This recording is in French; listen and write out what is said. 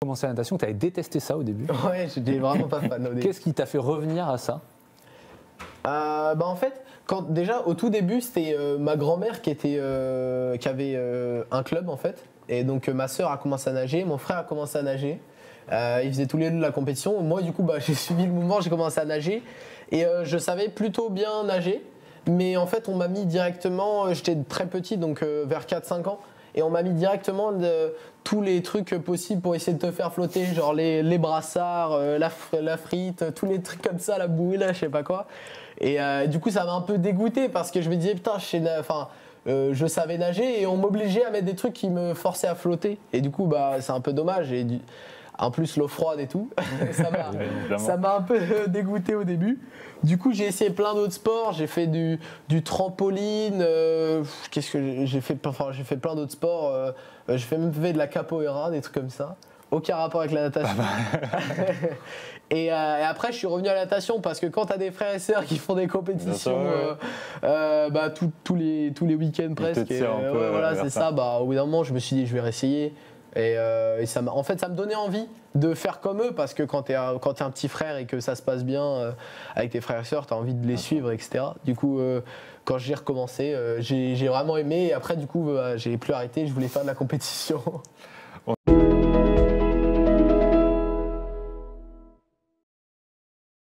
commencé la natation, tu avais détesté ça au début. Ouais, j'étais vraiment pas fan au début. Qu'est-ce qui t'a fait revenir à ça? En fait, déjà au tout début, c'était ma grand-mère qui avait un club en fait. Et donc ma sœur a commencé à nager, mon frère a commencé à nager. Ils faisaient tous les deux de la compétition. Moi du coup j'ai suivi le mouvement, j'ai commencé à nager. Et je savais plutôt bien nager. Mais en fait on m'a mis directement, j'étais très petit donc vers 4-5 ans. Et on m'a mis directement tous les trucs possibles pour essayer de te faire flotter, genre les brassards, la frite, tous les trucs comme ça, la bouée là, je sais pas quoi. Et du coup ça m'a un peu dégoûté parce que je me disais putain, je savais nager et on m'obligeait à mettre des trucs qui me forçaient à flotter. Et du coup c'est un peu dommage. En plus l'eau froide et tout, ça m'a un peu dégoûté au début. Du coup j'ai essayé plein d'autres sports, j'ai fait du trampoline, qu'est-ce que j'ai fait, j'ai fait plein d'autres sports, j'ai même fait de la capoeira, des trucs comme ça. Aucun rapport avec la natation. Et après je suis revenu à la natation parce que quand t'as des frères et sœurs qui font des compétitions tous les week-ends presque, voilà c'est ça, au bout d'un moment je me suis dit je vais réessayer. Et ça me donnait envie de faire comme eux parce que quand t'es un petit frère et que ça se passe bien avec tes frères et sœurs, t'as envie de les suivre, etc. Du coup, quand j'ai recommencé, j'ai vraiment aimé et après, du coup, j'ai plus arrêté, je voulais faire de la compétition.